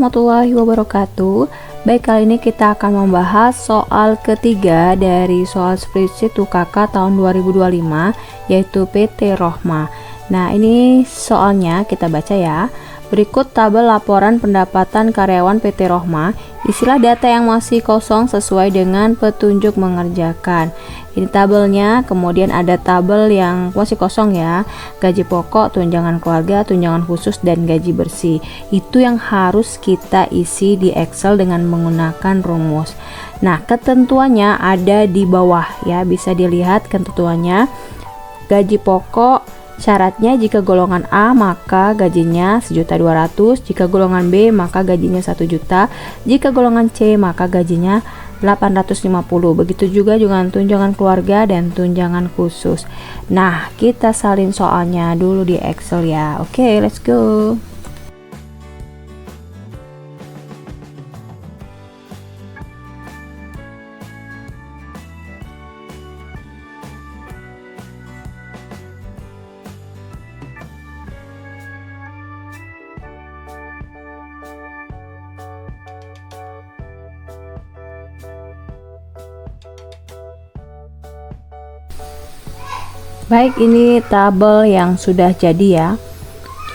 warahmatullahi wabarakatuh. Baik, kali ini kita akan membahas soal ketiga dari soal spreadsheet UKK tahun 2025, yaitu PT Rohma. Nah, ini soalnya kita baca ya. Berikut tabel laporan pendapatan karyawan PT Rohma. Isilah data yang masih kosong sesuai dengan petunjuk mengerjakan. Ini tabelnya, kemudian ada tabel yang masih kosong ya. Gaji pokok, tunjangan keluarga, tunjangan khusus, dan gaji bersih. Itu yang harus kita isi di Excel dengan menggunakan rumus. Nah, ketentuannya ada di bawah ya. Bisa dilihat ketentuannya. Gaji pokok, syaratnya jika golongan A maka gajinya 1.200.000, jika golongan B maka gajinya 1 juta, jika golongan C maka gajinya 850. Begitu juga dengan tunjangan keluarga dan tunjangan khusus. Nah, kita salin soalnya dulu di Excel ya. Oke, let's go. Baik, ini tabel yang sudah jadi ya.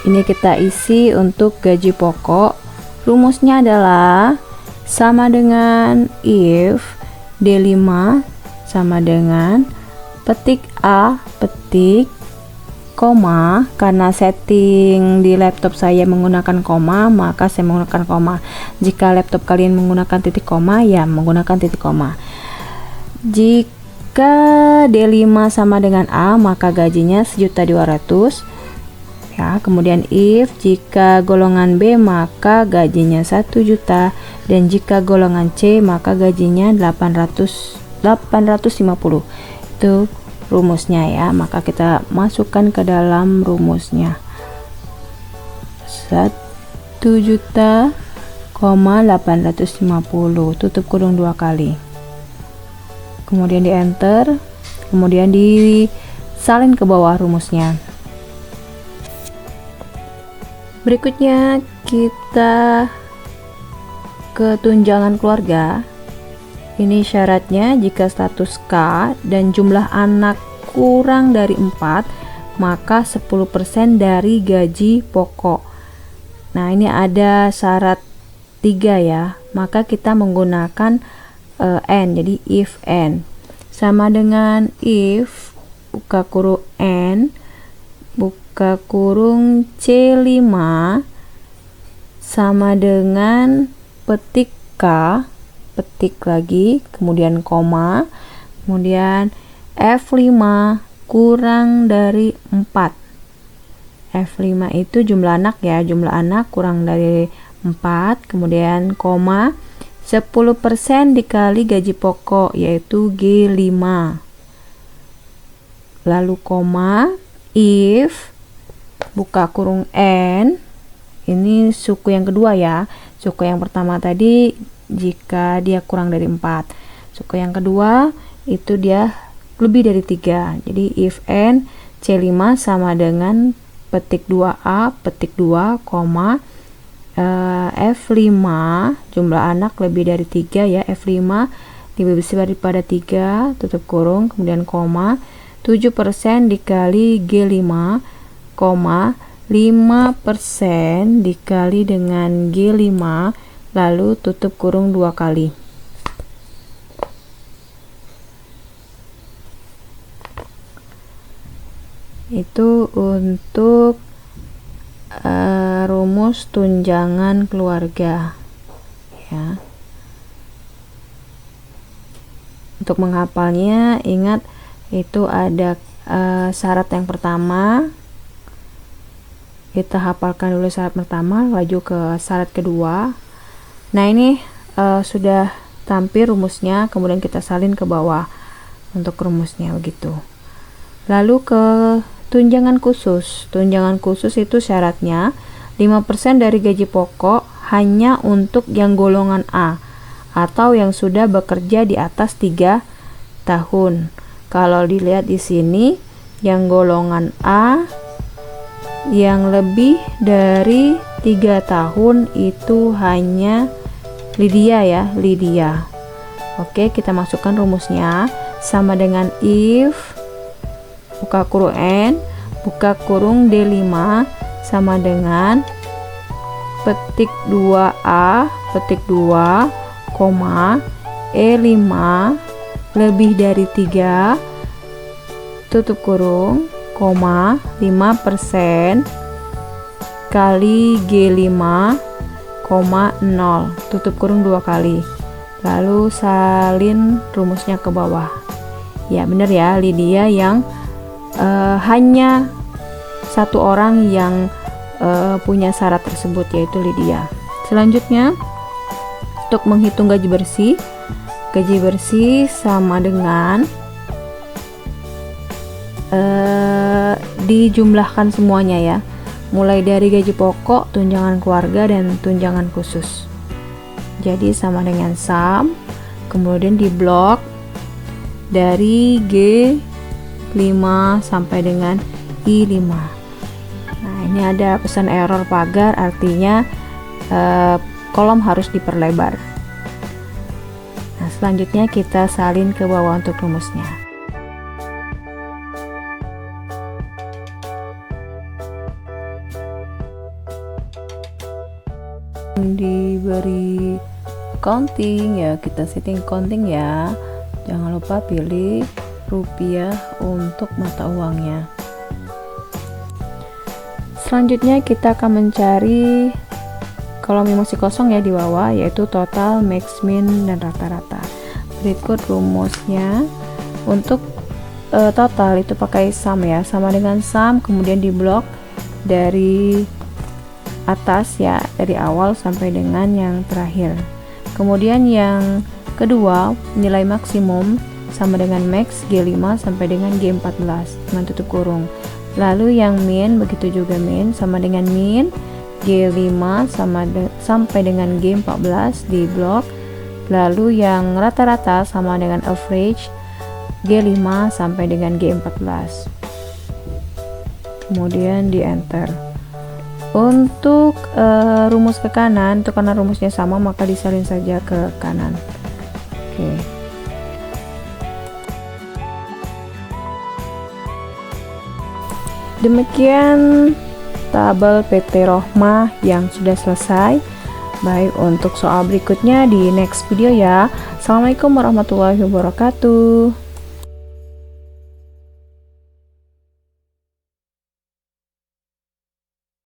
Ini kita isi untuk gaji pokok. Rumusnya adalah sama dengan if D5 sama dengan petik A, petik, koma. Karena setting di laptop saya menggunakan koma, maka saya menggunakan koma. Jika laptop kalian menggunakan titik koma, ya menggunakan titik koma. Jika D5 sama dengan A, maka gajinya 1.200.000 ya. Kemudian if jika golongan B maka gajinya 1 juta, dan jika golongan C maka gajinya 850. Itu rumusnya ya. Maka kita masukkan ke dalam rumusnya 1.850.000, tutup kurung 2 kali. Kemudian di enter, kemudian disalin ke bawah rumusnya. Berikutnya kita ke tunjangan keluarga. Ini syaratnya jika status K dan jumlah anak kurang dari 4, maka 10% dari gaji pokok. Nah, ini ada syarat 3 ya. Maka kita menggunakan N, jadi if N sama dengan if buka kurung N buka kurung C5 sama dengan petik K, petik lagi, kemudian koma, kemudian F5 kurang dari 4. F5 itu jumlah anak ya, jumlah anak kurang dari 4, kemudian koma, 10% dikali gaji pokok yaitu G5, lalu koma, if buka kurung N, ini suku yang kedua ya. Suku yang pertama tadi jika dia kurang dari 4, suku yang kedua itu dia lebih dari 3. Jadi if N C5 sama dengan petik 2A, petik 2, koma, F5 jumlah anak lebih dari 3 ya. F5 lebih besar daripada 3, tutup kurung, kemudian koma, 7% dikali G5, koma, 5% dikali dengan G5, lalu tutup kurung 2 kali. Itu untuk rumus tunjangan keluarga ya. Untuk menghafalnya, ingat itu ada syarat yang pertama, kita hafalkan dulu syarat pertama, laju ke syarat kedua. Nah, ini sudah tampil rumusnya, kemudian kita salin ke bawah untuk rumusnya begitu. Lalu ke tunjangan khusus. Tunjangan khusus itu syaratnya 5% dari gaji pokok hanya untuk yang golongan A atau yang sudah bekerja di atas 3 tahun. Kalau dilihat di sini, yang golongan A yang lebih dari 3 tahun itu hanya Lydia ya, Lydia. Oke, kita masukkan rumusnya sama dengan if buka kurung N buka kurung D5 sama dengan petik 2A petik 2, E5 lebih dari 3 tutup kurung, 5% kali G5, 0 tutup kurung 2 kali, lalu salin rumusnya ke bawah. Ya benar ya, Lydia yang hanya satu orang yang punya syarat tersebut, yaitu Lydia. Selanjutnya untuk menghitung gaji bersih sama dengan dijumlahkan semuanya ya, mulai dari gaji pokok, tunjangan keluarga, dan tunjangan khusus. Jadi sama dengan sum, kemudian diblok dari G5 sampai dengan I5. Nah, ini ada pesan error pagar, artinya kolom harus diperlebar. Nah, selanjutnya kita salin ke bawah untuk rumusnya. Diberi counting ya, kita setting counting ya. Jangan lupa pilih rupiah untuk mata uangnya. Selanjutnya kita akan mencari kolom yang masih kosong ya di bawah, yaitu total, max, min, dan rata-rata. Berikut rumusnya. Untuk total itu pakai sum ya, sama dengan sum, kemudian diblok dari atas ya, dari awal sampai dengan yang terakhir. Kemudian yang kedua, nilai maksimum sama dengan max G5 sampai dengan G14 dengan tutup kurung. Lalu yang min, begitu juga min, sama dengan min G5 sampai dengan G14 di blok. Lalu yang rata-rata sama dengan average G5 sampai dengan G14. Kemudian di enter. Untuk rumus ke kanan, itu karena rumusnya sama maka disalin saja ke kanan. Oke. Demikian tabel PT Rohmah yang sudah selesai. Baik, untuk soal berikutnya di next video ya. Assalamualaikum warahmatullahi wabarakatuh.